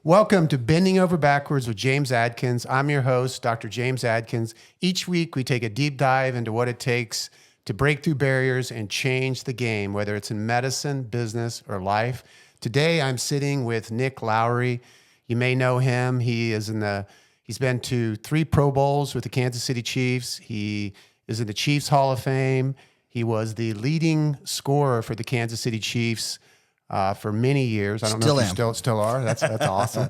Welcome to Bending Over Backwards with James Adkins. I'm your host, Dr. James Adkins. Each week, we take a deep dive into what it takes to break through barriers and change the game, whether it's in medicine, business, or life. Today, I'm sitting with Nick Lowry. You may know him. He's been to 3 Pro Bowls with the Kansas City Chiefs. He is in the Chiefs Hall of Fame. He was the leading scorer for the Kansas City Chiefs for many years. I don't know if you still are. That's awesome.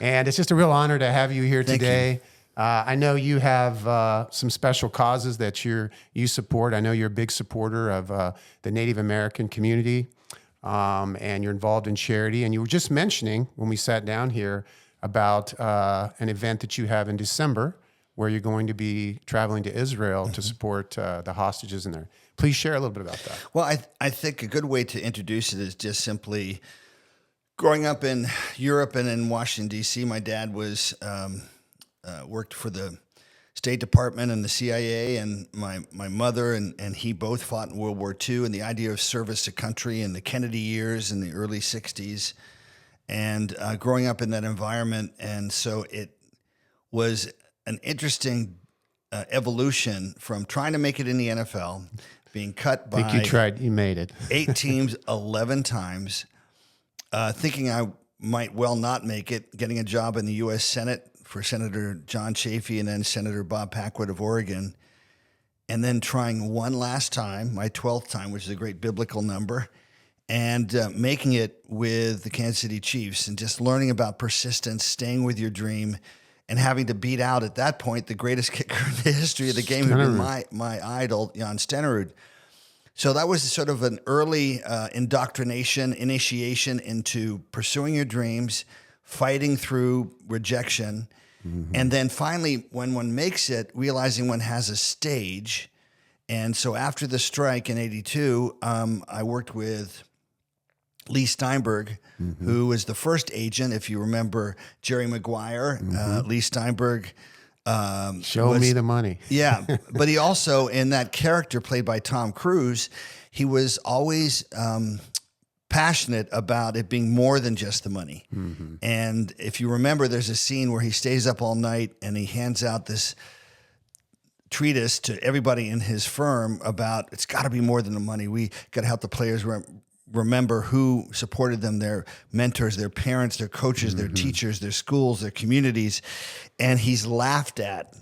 And it's just a real honor to have you here today. I know you have some special causes that you support. I know you're a big supporter of the Native American community, and you're involved in charity. And you were just mentioning when we sat down here about an event that you have in December where you're going to be traveling to Israel to support the hostages in there. Please share a little bit about that. Well, I think a good way to introduce it is just simply growing up in Europe and in Washington, D.C., my dad was worked for the State Department and the CIA, and my mother and he both fought in World War II, and the idea of service to country in the Kennedy years in the early 60s, and growing up in that environment. And so it was an interesting evolution from trying to make it in the NFL, being cut by... I think you made it. 8 teams, 11 times, thinking I might well not make it, getting a job in the U.S. Senate for Senator John Chafee and then Senator Bob Packwood of Oregon, and then trying one last time, my 12th time, which is a great biblical number, and making it with the Kansas City Chiefs, and just learning about persistence, staying with your dream, and having to beat out, at that point, the greatest kicker in the history of the game, who had been my idol, Jan Stenerud. So that was sort of an early initiation into pursuing your dreams, fighting through rejection, and then finally, when one makes it, realizing one has a stage. And so after the strike in 82, I worked with Lee Steinberg, who was the first agent. If you remember Jerry Maguire, Lee Steinberg. Show me the money. Yeah, but he also, in that character played by Tom Cruise, he was always passionate about it being more than just the money. And if you remember, there's a scene where he stays up all night and he hands out this treatise to everybody in his firm about it's got to be more than the money. We got to help the players remember who supported them, their mentors, their parents, their coaches, their teachers, their schools, their communities. And he's laughed at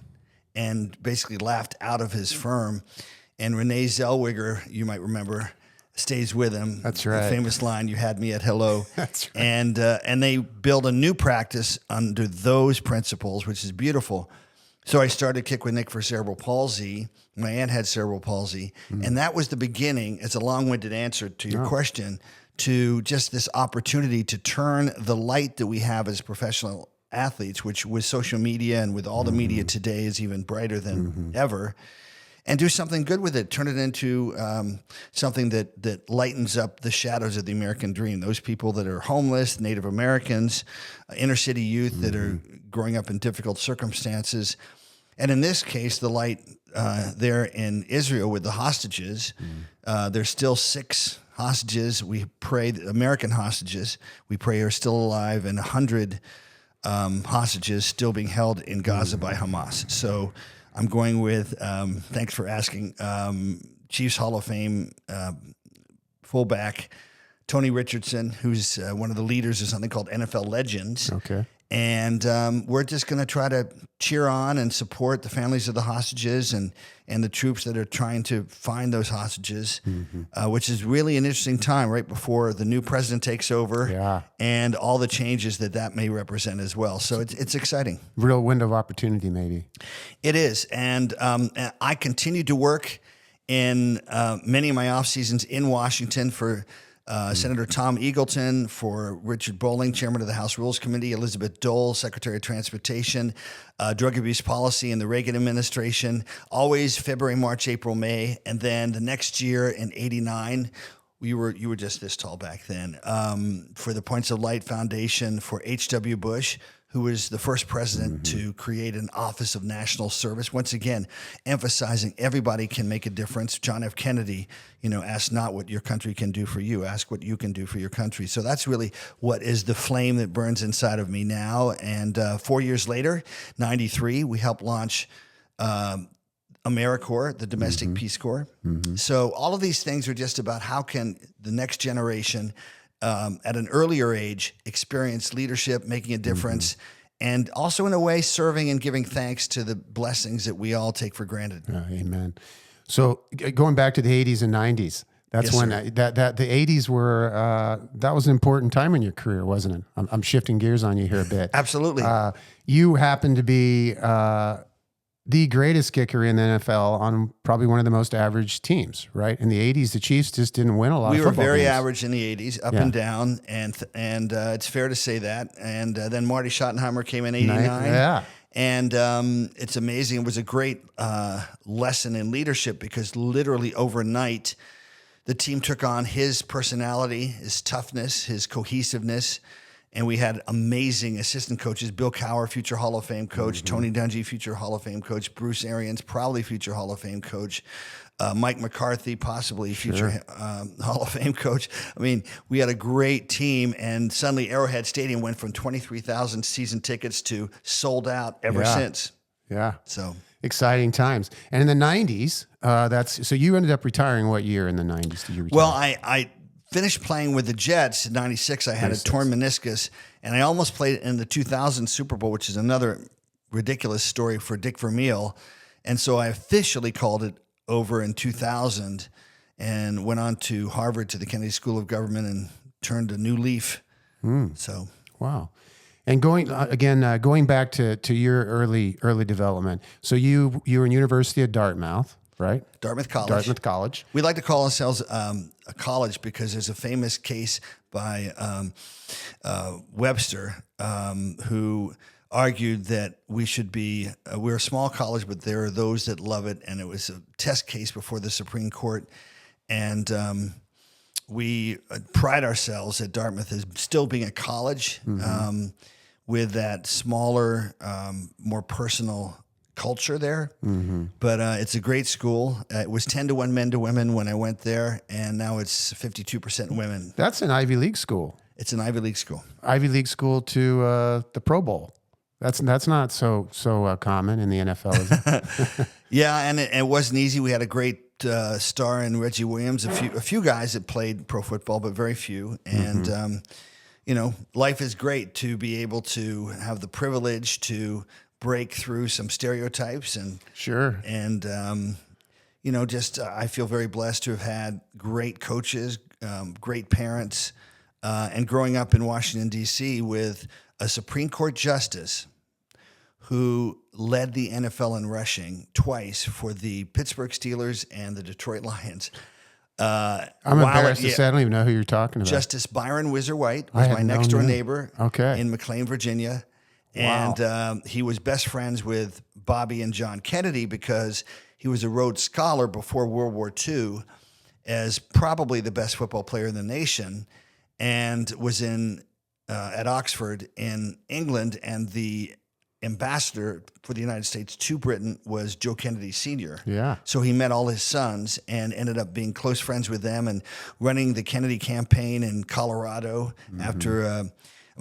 and basically laughed out of his firm. And Renee Zellweger, you might remember, stays with him. That's right. The famous line, "You had me at hello." That's right. And they build a new practice under those principles, which is beautiful. So I started Kick with Nick for cerebral palsy. My aunt had cerebral palsy. And that was the beginning. It's a long-winded answer to your question, to just this opportunity to turn the light that we have as professional athletes, which with social media and with all the media today is even brighter than ever, and do something good with it. Turn it into something that lightens up the shadows of the American dream. Those people that are homeless, Native Americans, inner city youth that are growing up in difficult circumstances. And in this case, the light there in Israel with the hostages, there's still 6 hostages. We pray, American hostages, we pray are still alive, and 100 hostages still being held in Gaza by Hamas. So I'm going with, thanks for asking, Chiefs Hall of Fame fullback Tony Richardson, who's one of the leaders of something called NFL Legends. Okay. And we're just going to try to cheer on and support the families of the hostages and the troops that are trying to find those hostages, which is really an interesting time right before the new president takes over, and all the changes that may represent as well. So it's exciting. Real window of opportunity, maybe. It is. And I continue to work in many of my off seasons in Washington for Senator Tom Eagleton, for Richard Bolling, Chairman of the House Rules Committee, Elizabeth Dole, Secretary of Transportation, Drug Abuse Policy in the Reagan administration, always February, March, April, May. And then the next year in 89, you were just this tall back then, for the Points of Light Foundation for H.W. Bush, who was the first president to create an Office of National Service. Once again, emphasizing everybody can make a difference. John F. Kennedy, ask not what your country can do for you, ask what you can do for your country. So that's really what is the flame that burns inside of me now. And 4 years later, 93, we helped launch AmeriCorps, the Domestic Peace Corps. So all of these things are just about how can the next generation at an earlier age experience leadership, making a difference, and also in a way serving and giving thanks to the blessings that we all take for granted. Amen. So going back to the 80s and 90s, that's Yes, when sir. that the 80s were, that was an important time in your career, wasn't it? I'm shifting gears on you here a bit. Absolutely. You happen to be the greatest kicker in the NFL on probably one of the most average teams, right? In the 80s, the Chiefs just didn't win a lot of We were football very games. average in the 80s, up and down, and it's fair to say that. And then Marty Schottenheimer came in 89. Yeah. And it's amazing. It was a great lesson in leadership because literally overnight, the team took on his personality, his toughness, his cohesiveness. And we had amazing assistant coaches, Bill Cowher, future Hall of Fame coach, Tony Dungy, future Hall of Fame coach, Bruce Arians, probably future Hall of Fame coach, Mike McCarthy, possibly future Hall of Fame coach. I mean, we had a great team, and suddenly Arrowhead Stadium went from 23,000 season tickets to sold out ever since. Yeah. So exciting times. And in the 90s, so you ended up retiring what year in the 90s did you retire? Well, I finished playing with the Jets in 96. I had a torn meniscus, and I almost played in the 2000 Super Bowl, which is another ridiculous story for Dick Vermeil. And so I officially called it over in 2000 and went on to Harvard to the Kennedy School of Government and turned a new leaf. So Wow. And going back to your early development. So you were in University of Dartmouth, right? Dartmouth College. Dartmouth College. We like to call ourselves a college because there's a famous case by Webster who argued that we should be, we're a small college, but there are those that love it. And it was a test case before the Supreme Court. And we pride ourselves at Dartmouth as still being a college with that smaller, more personal culture there. But it's a great school. It was 10-1 men to women when I went there, and now it's 52% women. That's an Ivy League school. It's an Ivy League school. Ivy League school to the Pro Bowl. That's not so common in the NFL, is it? Yeah, and it wasn't easy. We had a great star in Reggie Williams, a few guys that played pro football, but very few. And life is great to be able to have the privilege to break through some stereotypes and Sure. And I feel very blessed to have had great coaches, great parents, and growing up in Washington D.C. with a Supreme Court justice who led the NFL in rushing twice for the Pittsburgh Steelers and the Detroit Lions. I'm embarrassed to say I don't even know who you're talking about. Justice Byron Whizzer White I was had my no next door idea. neighbor in McLean, Virginia. Wow. And he was best friends with Bobby and John Kennedy because he was a Rhodes Scholar before World War II as probably the best football player in the nation, and was at Oxford in England, and the ambassador for the United States to Britain was Joe Kennedy Sr. Yeah. So he met all his sons and ended up being close friends with them and running the Kennedy campaign in Colorado after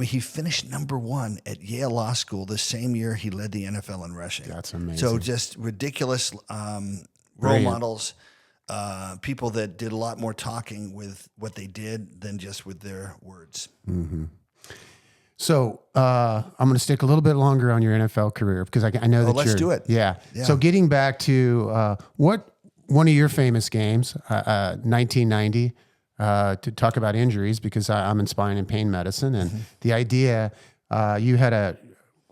he finished #1 at Yale Law School the same year he led the NFL in rushing. That's amazing. So just ridiculous role Brilliant. models, people that did a lot more talking with what they did than just with their words. So I'm going to stick a little bit longer on your NFL career because I know that let's do it. Yeah. Yeah. So getting back to what one of your famous games, 1990, to talk about injuries because I'm in spine and pain medicine, and the idea you had a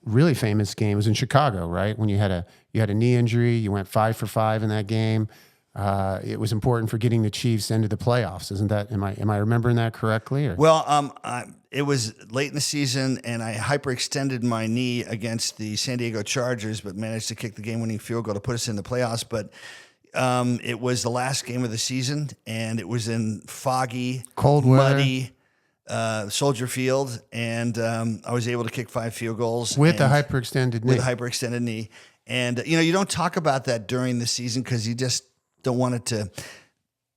really famous game. It was in Chicago, right? When you had a knee injury, you went 5 for 5 in that game. It was important for getting the Chiefs into the playoffs, isn't that? Am I remembering that correctly? Or? Well, it was late in the season, and I hyperextended my knee against the San Diego Chargers, but managed to kick the game-winning field goal to put us in the playoffs. But it was the last game of the season, and it was in foggy, Cold weather. muddy Soldier Field, and I was able to kick 5 field goals with a hyperextended knee. With a hyperextended knee. And, you don't talk about that during the season because you just don't want it to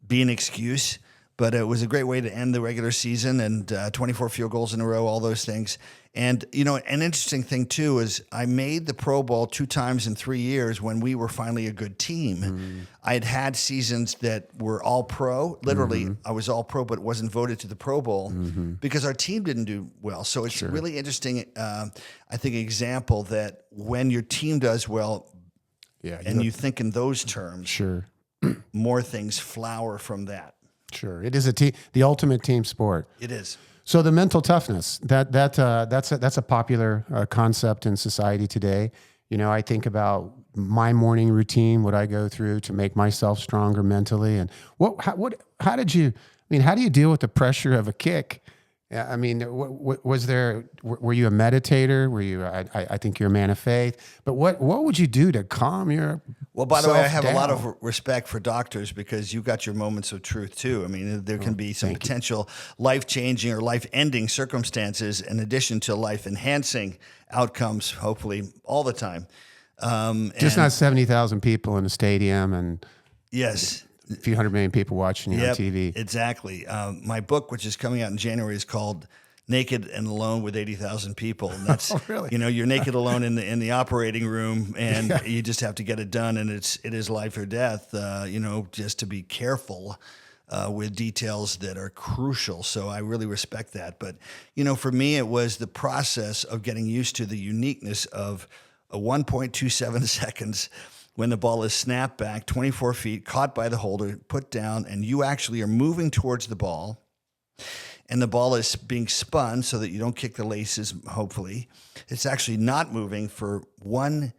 be an excuse. But it was a great way to end the regular season, and 24 field goals in a row, all those things. And, an interesting thing, too, is I made the Pro Bowl 2 times in 3 years when we were finally a good team. I had seasons that were all pro. Literally, I was all pro, but wasn't voted to the Pro Bowl because our team didn't do well. So it's really interesting, I think, example that when your team does well and you think in those terms, more things flower from that. Sure, it is the ultimate team sport. It is. So the mental toughness that's a popular concept in society today. I think about my morning routine, what I go through to make myself stronger mentally, and how do you deal with the pressure of a kick? I mean, were you a meditator? Were you? I think you're a man of faith. But what would you do to calm your? Well, by the way, I have a lot of respect for doctors because you got your moments of truth too. I mean, there can be some potential life-changing or life-ending circumstances in addition to life-enhancing outcomes, hopefully all the time. Just not 70,000 people in a stadium and yes. A few 100 million people watching you on TV. Exactly. My book, which is coming out in January, is called Naked and Alone with 80,000 People. And that's, really? You're naked alone in the operating room, and you just have to get it done. And it is life or death, just to be careful with details that are crucial. So I really respect that. But, for me, it was the process of getting used to the uniqueness of a 1.27 seconds when the ball is snapped back 24 feet, caught by the holder, put down, and you actually are moving towards the ball, and the ball is being spun so that you don't kick the laces, hopefully. It's actually not moving for 1/10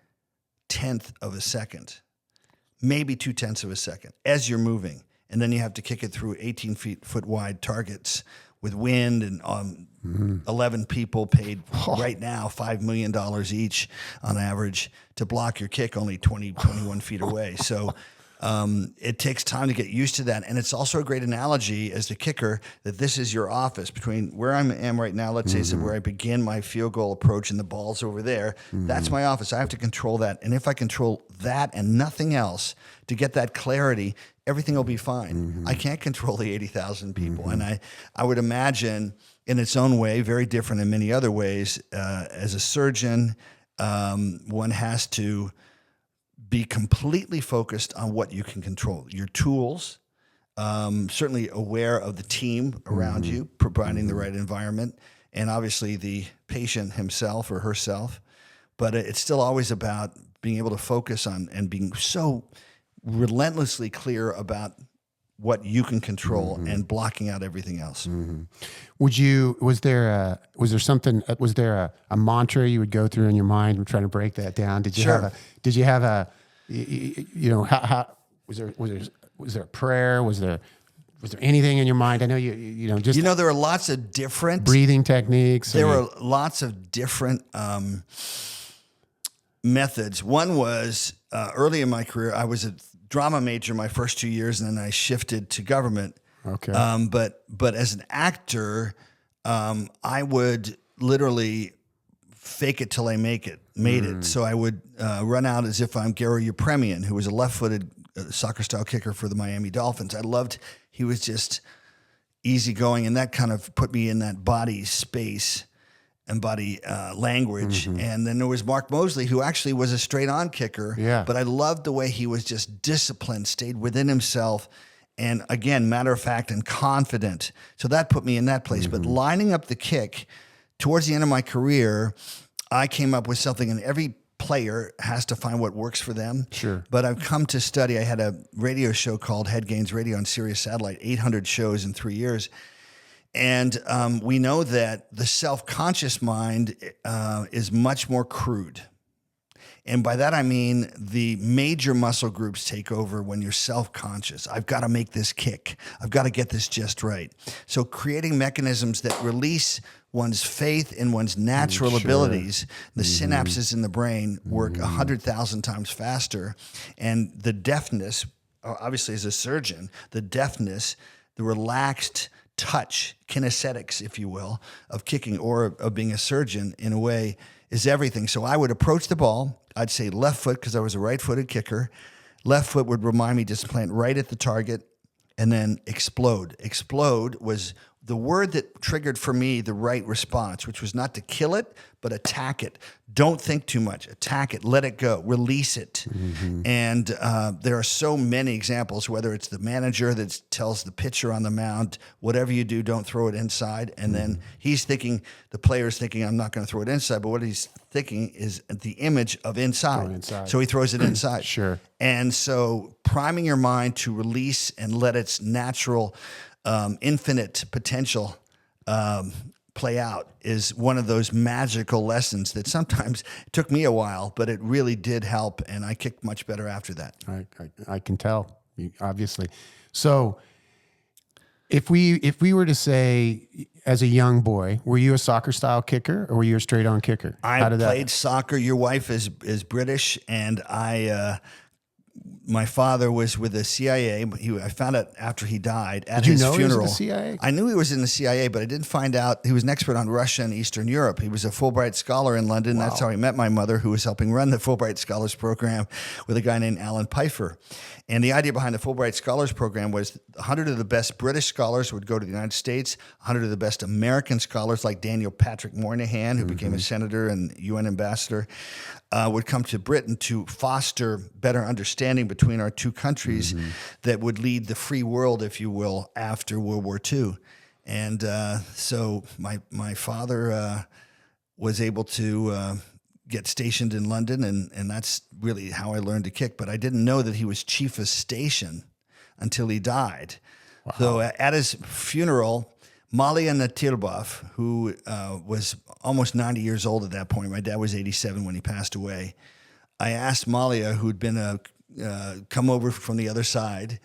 of a second, maybe 2/10 of a second as you're moving. And then you have to kick it through 18-foot wide targets with wind and 11 people paid right now $5 million each on average to block your kick only 21 feet away. So it takes time to get used to that. And it's also a great analogy as the kicker that this is your office between where I am right now. Let's say it's where I begin my field goal approach and the ball's over there. That's my office. I have to control that. And if I control that and nothing else to get that clarity, everything will be fine. I can't control the 80,000 people. And I would imagine in its own way, very different in many other ways, as a surgeon, one has to be completely focused on what you can control, your tools, certainly aware of the team around you, providing the right environment, and obviously the patient himself or herself. But it's still always about being able to focus on and being so relentlessly clear about what you can control and blocking out everything else. Was there a mantra you would go through in your mind and trying to break that down? Did you have a was there a prayer? Was there anything in your mind? I know there are lots of different breathing techniques. There were lots of different methods. One was early in my career, I was a drama major my first 2 years, and then I shifted to government. Okay. But as an actor, I would literally fake it till I made it. So I would run out as if I'm Gary Yepremian, who was a left-footed soccer-style kicker for the Miami Dolphins. He was just easygoing, and that kind of put me in that body space and body language. And then there was Mark Mosley, who actually was a straight-on kicker. Yeah. But I loved the way he was just disciplined, stayed within himself, and again, matter of fact and confident. So that put me in that place. But lining up the kick, towards the end of my career, I came up with something, and every player has to find what works for them. Sure. But I've come to study. I had a radio show called Head Gains Radio on Sirius Satellite, 800 shows in 3 years. And we know that the self-conscious mind is much more crude. And by that, I mean the major muscle groups take over when you're self-conscious. I've got to make this kick. I've got to get this just right. So creating mechanisms that release one's faith in one's natural abilities, the synapses in the brain work 100,000 times faster. And the deafness, obviously as a surgeon, the relaxed touch, kinesthetics, if you will, of kicking or of being a surgeon in a way is everything. So I would approach the ball. I'd say left foot because I was a right-footed kicker. Left foot would remind me just to plant right at the target and then explode. Explode was the word that triggered for me the right response, which was not to kill it, but attack it. Don't think too much. Attack it. Let it go. Release it. And there are so many examples, whether it's the manager that tells the pitcher on the mound, whatever you do, don't throw it inside. And then he's thinking, the player's thinking, I'm not going to throw it inside. But what he's thinking is the image of inside. So he throws it inside. Sure. And so priming your mind to release and let its natural infinite potential play out is one of those magical lessons that sometimes it took me a while, but it really did help, and I kicked much better after that. I can tell, obviously. So if we were to say, as a young boy, were you a soccer style kicker or were you a straight on kicker? I played soccer. Your wife is British, and my father was with the CIA. I found out after he died at his funeral. Did you know he was in the CIA? I knew he was in the CIA, but I didn't find out he was an expert on Russia and Eastern Europe. He was a Fulbright scholar in London. Wow. That's how he met my mother, who was helping run the Fulbright Scholars Program with a guy named Alan Pfeiffer. And the idea behind the Fulbright Scholars Program was 100 of the best British scholars would go to the United States, 100 of the best American scholars like Daniel Patrick Moynihan, who became a senator and UN ambassador, would come to Britain to foster better understanding between our two countries that would lead the free world, if you will, after World War II. And so my father was able to get stationed in London, and that's really how I learned to kick. But I didn't know that he was chief of station until he died. Wow. So at his funeral, Malia Natilbov, who was almost 90 years old at that point, my dad was 87 when he passed away, I asked Malia, who'd been come over from the other side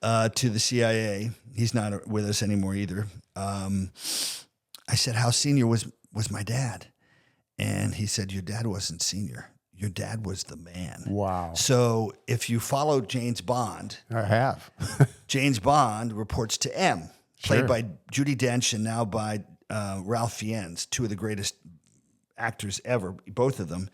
to the CIA. He's not with us anymore either. I said, how senior was my dad? And he said, your dad wasn't senior. Your dad was the man. Wow. So if you follow James Bond. I have. James Bond reports to M, played by Judi Dench and now by Ralph Fiennes, two of the greatest actors ever, both of them.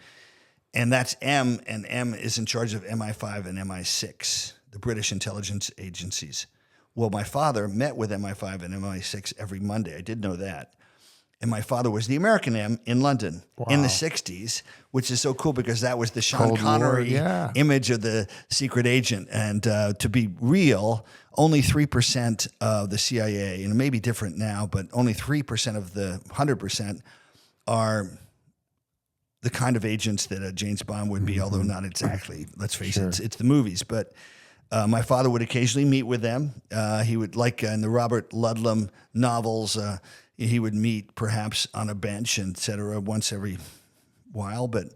And that's M, and M is in charge of MI5 and MI6, the British intelligence agencies. Well, my father met with MI5 and MI6 every Monday. I did know that. And my father was the American M in London in the 60s, which is so cool because that was the Sean Connery image of the secret agent. And to be real, only 3% of the CIA, and it may be different now, but only 3% of the 100% are the kind of agents that a James Bond would be, although not exactly. Let's face it, it's the movies. But my father would occasionally meet with them. He would, like in the Robert Ludlum novels, he would meet perhaps on a bench, et cetera, once every while. But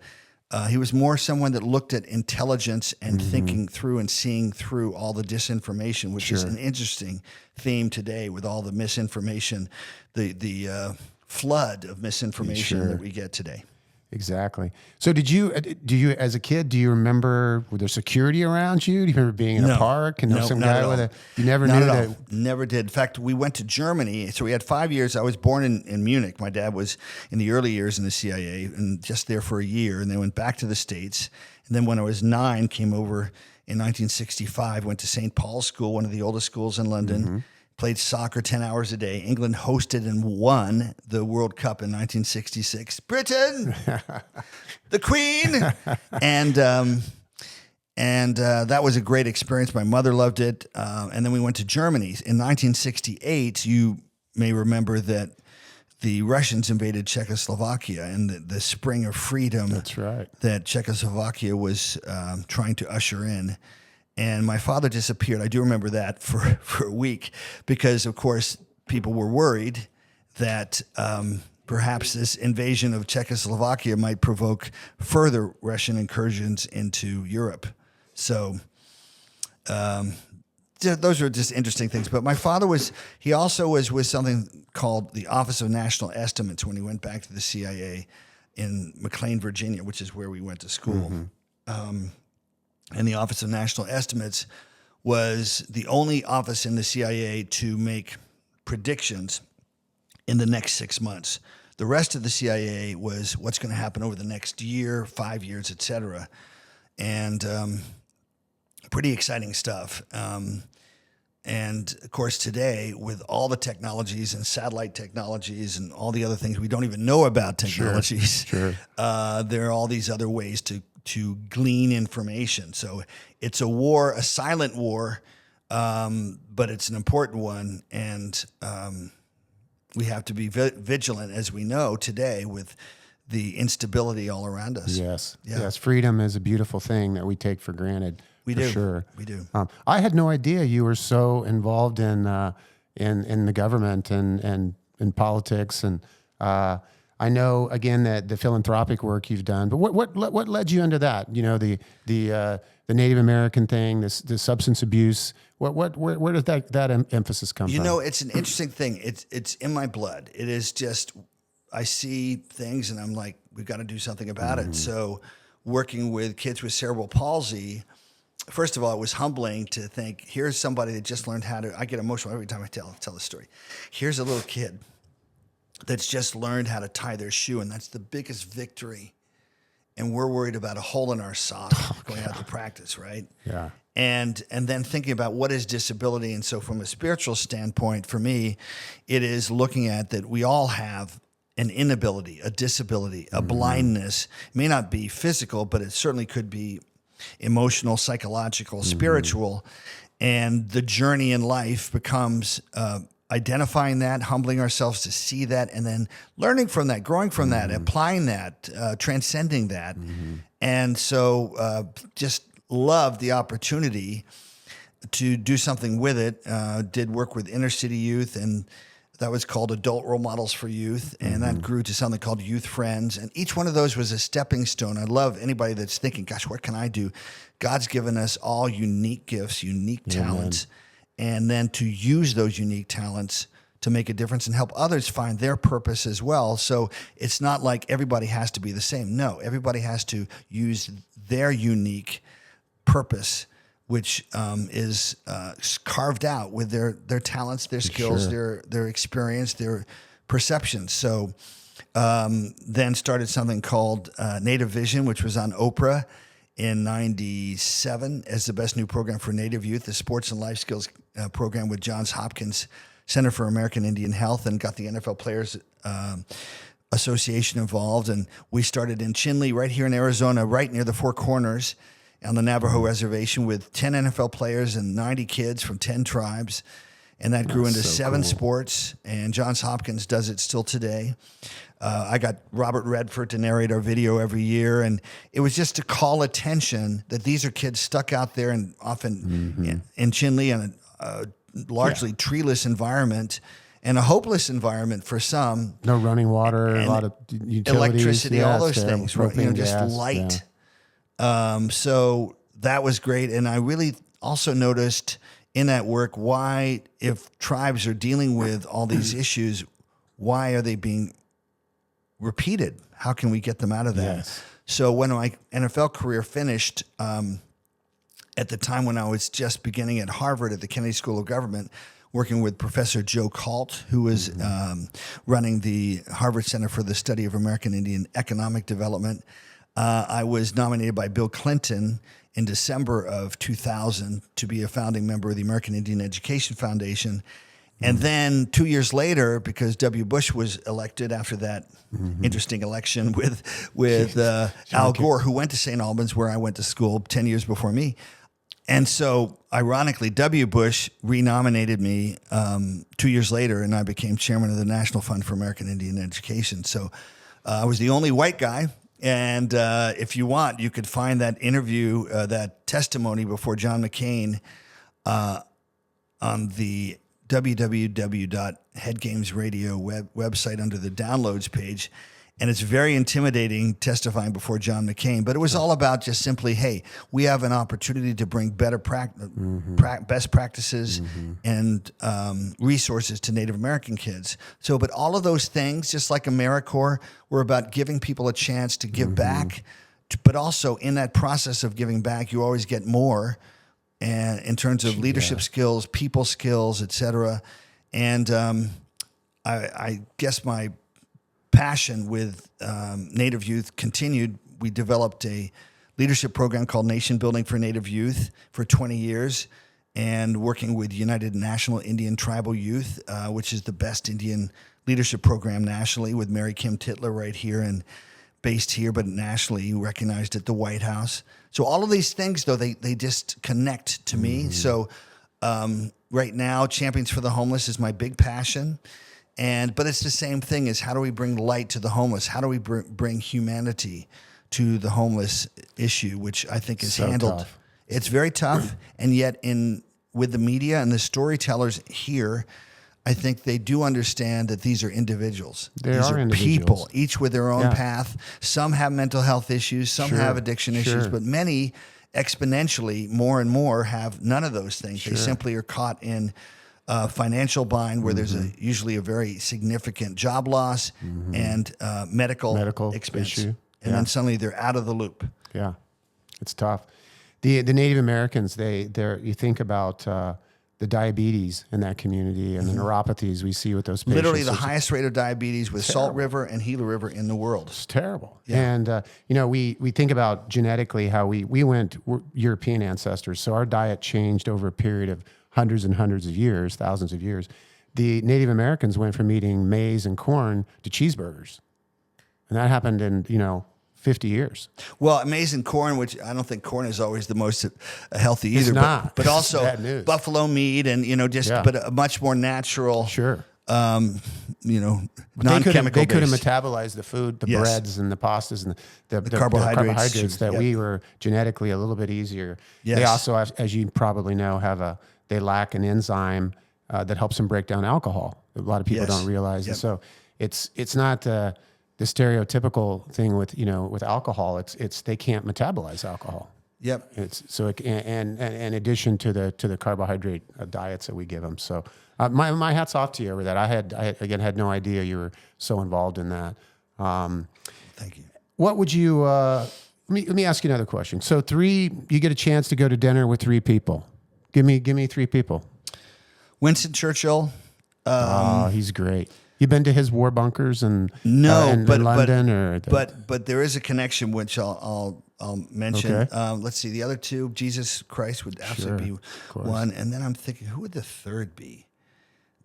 he was more someone that looked at intelligence and thinking through and seeing through all the disinformation, which is an interesting theme today with all the misinformation, the flood of misinformation that we get today. Exactly. So do you, as a kid, do you remember, were there security around you? Do you remember being in a park and some guy with a, you never knew that? Never did. In fact, we went to Germany. So we had 5 years. I was born in Munich. My dad was in the early years in the CIA and just there for a year. And then went back to the States. And then when I was 9, came over in 1965, went to St. Paul's School, one of the oldest schools in London. Played soccer 10 hours a day. England hosted and won the World Cup in 1966. Britain, the Queen, and that was a great experience. My mother loved it. And then we went to Germany in 1968. You may remember that the Russians invaded Czechoslovakia and the spring of freedom. That's right. That Czechoslovakia was trying to usher in. And my father disappeared. I do remember that for a week because, of course, people were worried that perhaps this invasion of Czechoslovakia might provoke further Russian incursions into Europe. So those are just interesting things. But my father he also was with something called the Office of National Estimates when he went back to the CIA in McLean, Virginia, which is where we went to school. And the Office of National Estimates was the only office in the CIA to make predictions in the next 6 months. The rest of the CIA was what's going to happen over the next year, 5 years, et cetera. And pretty exciting stuff. And of course, today, with all the technologies and satellite technologies and all the other things we don't even know about technologies, Sure. there are all these other ways to glean information. So it's a war, a silent war, but it's an important one. And we have to be vigilant, as we know today, with the instability all around us. Yes. Yeah. Yes. Freedom is a beautiful thing that we take for granted. We for do. Sure. We do. I had no idea you were so involved in the government and in politics. And I know again that the philanthropic work you've done. But what led you into that? You know, the Native American thing, the substance abuse. Where does that emphasis come from? You know, it's an interesting thing. It's in my blood. It is just, I see things and I'm like, we've got to do something about it. So working with kids with cerebral palsy, first of all, it was humbling to think, here's somebody that just learned how to, I get emotional every time I tell the story. Here's a little kid that's just learned how to tie their shoe, and that's the biggest victory. And we're worried about a hole in our sock going out to practice, right? Yeah. And then thinking about what is disability. And so from a spiritual standpoint, for me, it is looking at that we all have an inability, a disability, a blindness. It may not be physical, but it certainly could be emotional, psychological, spiritual. And the journey in life becomes identifying that, humbling ourselves to see that, and then learning from that, growing from that, applying that, transcending that. And so just loved the opportunity to do something with it. Did work with inner city youth, and that was called Adult Role Models for Youth, and that grew to something called Youth Friends. And each one of those was a stepping stone. I love anybody that's thinking, gosh, what can I do? God's given us all unique gifts, unique talents, and then to use those unique talents to make a difference and help others find their purpose as well. So it's not like everybody has to be the same. No, everybody has to use their unique purpose, which is carved out with their talents, their skills, their experience, their perceptions. So then started something called Native Vision, which was on Oprah in '97 as the best new program for Native youth, the sports and life skills program with Johns Hopkins Center for American Indian Health, and got the NFL Players Association involved. And we started in Chinle, right here in Arizona, right near the Four Corners, on the Navajo reservation, with 10 NFL players and 90 kids from 10 tribes. And that grew into 7 sports, and Johns Hopkins does it still today. I got Robert Redford to narrate our video every year, and it was just to call attention that these are kids stuck out there and often in Chinle in a largely treeless environment and a hopeless environment for some. No running water, a lot of utilities. Electricity, all those terrible. things, right? Propane, Just gas, light. So that was great. And I really also noticed in that work why, if tribes are dealing with all these issues, why are they being repeated? How can we get them out of that? Yes. So when my NFL career finished, at the time when I was just beginning at Harvard at the Kennedy School of Government, working with Professor Joe Kalt, who was running the Harvard Center for the Study of American Indian Economic Development, I was nominated by Bill Clinton in December of 2000 to be a founding member of the American Indian Education Foundation. And then 2 years later, because W. Bush was elected after that interesting election with Al Gore, who went to St. Albans, where I went to school 10 years before me. And so, ironically, W. Bush renominated me 2 years later, and I became chairman of the National Fund for American Indian Education. So I was the only white guy. And if you want, you could find that interview, that testimony before John McCain on the www.headgamesradio website under the downloads page. And it's very intimidating testifying before John McCain. But it was all about just simply, hey, we have an opportunity to bring better best practices and resources to Native American kids. So, but all of those things, just like AmeriCorps, were about giving people a chance to give back. But also in that process of giving back, you always get more, and in terms of leadership skills, people skills, et cetera. And I guess my passion with Native youth continued. We developed a leadership program called Nation Building for Native Youth for 20 years, and working with United National Indian Tribal Youth, which is the best Indian leadership program nationally, with Mary Kim Titler right here and based here, but nationally recognized at the White House. So all of these things, though, they just connect to me. So right now, Champions for the Homeless is my big passion. But it's the same thing as, how do we bring light to the homeless? How do we bring humanity to the homeless issue, which I think is So handled. tough. It's very tough. And yet with the media and the storytellers here, I think they do understand that these are individuals. These are individuals. people, each with their own path. Some have mental health issues, some have addiction issues, but many exponentially, more and more, have none of those things. They simply are caught in a financial bind where there's usually a very significant job loss and medical expense. Issue. And then suddenly they're out of the loop. Yeah, it's tough. The Native Americans, you think about the diabetes in that community and the neuropathies we see with those patients. Literally the highest rate of diabetes with Salt River and Gila River in the world. It's terrible. Yeah. And, we think about genetically how we're European ancestors, so our diet changed over a period of hundreds and hundreds of years, thousands of years. The Native Americans went from eating maize and corn to cheeseburgers. And that happened in, 50 years. Well, amazing corn, which I don't think corn is always the most healthy either. It's not. But also Bad news. buffalo meat and, but a much more natural, Sure. non-chemical They could have based. metabolized the food, the breads and the pastas and the carbohydrates that we were genetically a little bit easier. Yes. They also, as you probably know, they lack an enzyme that helps them break down alcohol. A lot of people don't realize. And so it's not the stereotypical thing with alcohol. It's they can't metabolize alcohol. Yep. And in addition to the carbohydrate diets that we give them. So my hat's off to you over that. I had no idea you were so involved in that. Thank you. What would you? Let me ask you another question. So you get a chance to go to dinner with 3 people. Give me 3 people. Winston Churchill. He's great. You been to his war bunkers in London, but there is a connection which I'll mention. Okay. Let's see, the other 2, Jesus Christ would absolutely be one, and then I'm thinking, who would the third be?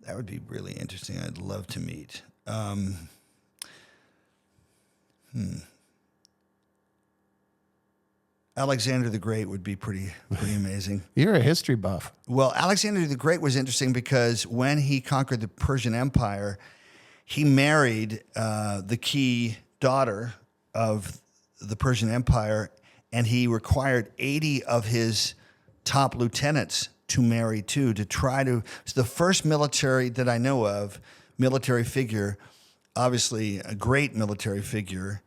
That would be really interesting. I'd love to meet. Alexander the Great would be pretty amazing. You're a history buff. Well, Alexander the Great was interesting because when he conquered the Persian Empire, he married the key daughter of the Persian Empire, and he required 80 of his top lieutenants to marry too, to try to. It's the first military that I know of, military figure, obviously a great military figure,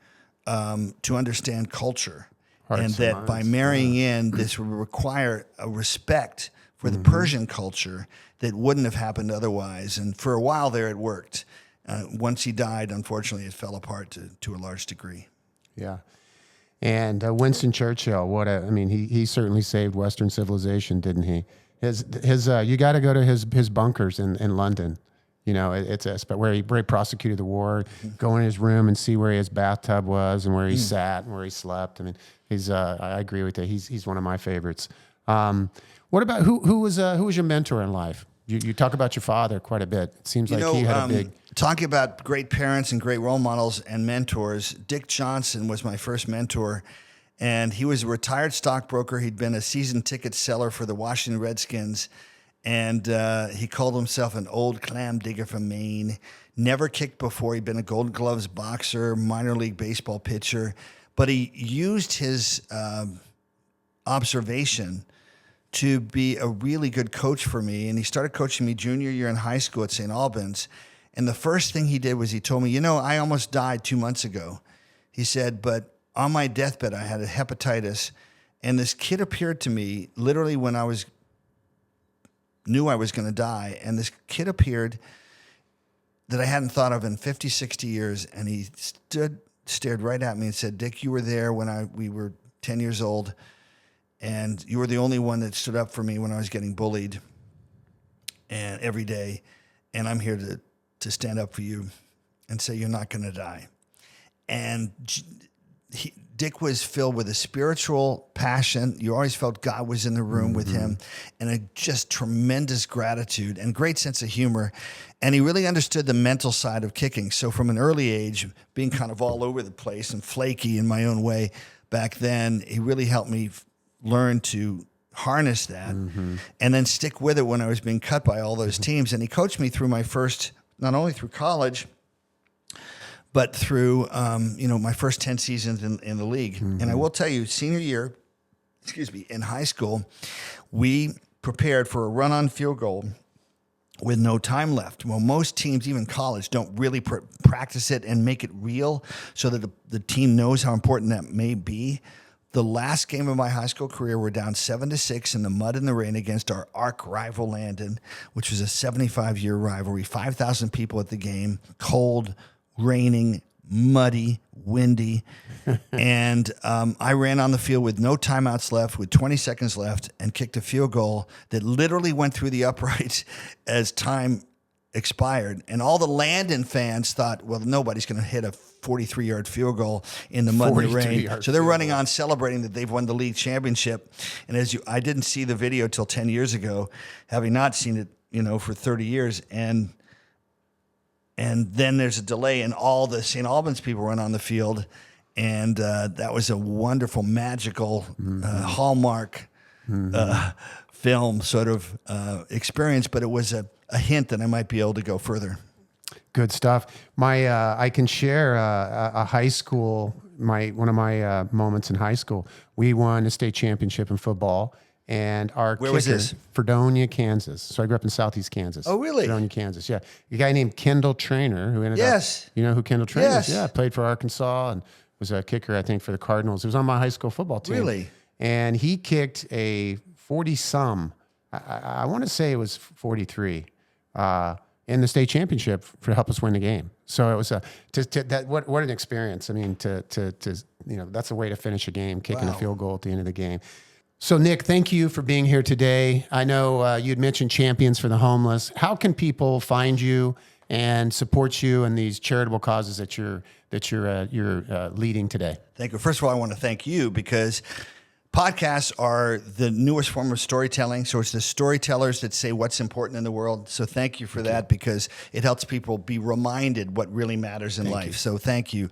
to understand culture. And that by marrying in, this would require a respect for the Persian culture that wouldn't have happened otherwise. And for a while there, it worked. Once he died, unfortunately, it fell apart to a large degree. Yeah. And Winston Churchill, he certainly saved Western civilization, didn't he? You got to go to his bunkers in London. It's where he prosecuted the war. Go in his room and see where his bathtub was and where he sat and where he slept. I mean, I agree with that. He's one of my favorites. What about who was your mentor in life? You talk about your father quite a bit. It seems like he had a big. Talking about great parents and great role models and mentors, Dick Johnson was my first mentor, and he was a retired stockbroker. He'd been a season ticket seller for the Washington Redskins, and he called himself an old clam digger from Maine. Never kicked before. He'd been a Golden Gloves boxer, minor league baseball pitcher, but he used his observation to be a really good coach for me. And he started coaching me junior year in high school at St. Albans. And the first thing he did was he told me, I almost died 2 months ago. He said, but on my deathbed, I had a hepatitis. And this kid appeared to me literally when I knew I was going to die. And this kid appeared that I hadn't thought of in 50, 60 years. And he stared right at me and said, Dick, you were there when we were 10 years old. And you were the only one that stood up for me when I was getting bullied and every day. and I'm here to stand up for you and say you're not going to die. And Dick was filled with a spiritual passion. You always felt God was in the room with him, and a just tremendous gratitude and great sense of humor. And he really understood the mental side of kicking. So from an early age, being kind of all over the place and flaky in my own way back then, he really helped me learn to harness that and then stick with it when I was being cut by all those teams. And he coached me through my first, not only through college, but through my first 10 seasons in the league. And I will tell you, senior year, in high school, we prepared for a run-on field goal with no time left. Well, most teams, even college, don't really practice it and make it real so that the team knows how important that may be. The last game of my high school career, we're down 7-6 in the mud and the rain against our arch rival Landon, which was a 75-year rivalry, 5,000 people at the game, cold, raining, muddy, windy. And I ran on the field with no timeouts left, with 20 seconds left, and kicked a field goal that literally went through the uprights as time expired. And all the Landon fans thought, well, nobody's going to hit a 43-yard field goal in the mud and the rain. So they're running on celebrating that they've won the league championship. And I didn't see the video till 10 years ago, having not seen it, for 30 years. And then there's a delay, and all the St. Albans people run on the field. And that was a wonderful, magical, Hallmark film sort of experience. But it was a hint that I might be able to go further. Good stuff. I can share a high school, one of my moments in high school. We won a state championship in football. And our Where was this? Fredonia, Kansas. So I grew up in Southeast Kansas. Oh, really? Fredonia, Kansas. Yeah. A guy named Kendall Trainer who ended up. You know who Kendall Trainer is? Yeah. Played for Arkansas and was a kicker, I think, for the Cardinals. He was on my high school football team. Really? And he kicked a 40-some. I want to say it was 43 in the state championship to help us win the game. So it was what an experience. I mean, that's a way to finish a game, kicking a field goal at the end of the game. So, Nick, thank you for being here today. I know you'd mentioned Champions for the Homeless. How can people find you and support you in these charitable causes that you're leading today? Thank you. First of all, I want to thank you because podcasts are the newest form of storytelling. So it's the storytellers that say what's important in the world. So thank you for that because it helps people be reminded what really matters in life. So thank you.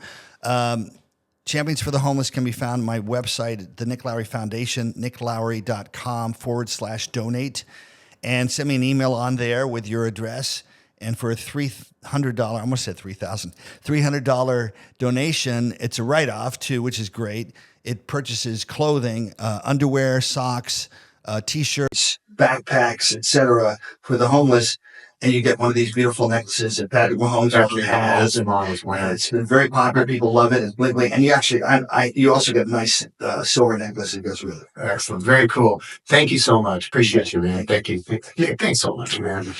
Champions for the Homeless can be found on my website, the Nick Lowry Foundation, nicklowry.com/donate. And send me an email on there with your address. And for a $300, I almost said $3,000, $300 donation, it's a write-off too, which is great. It purchases clothing, underwear, socks, T-shirts, backpacks, etc. for the homeless. And you get one of these beautiful necklaces that Patrick Mahomes actually has. It's been very popular. People love it. It's bling. And you actually, you also get a nice silver necklace that goes with it. Excellent. Very cool. Thank you so much. Appreciate you, man. Thank you. Thanks so much, man.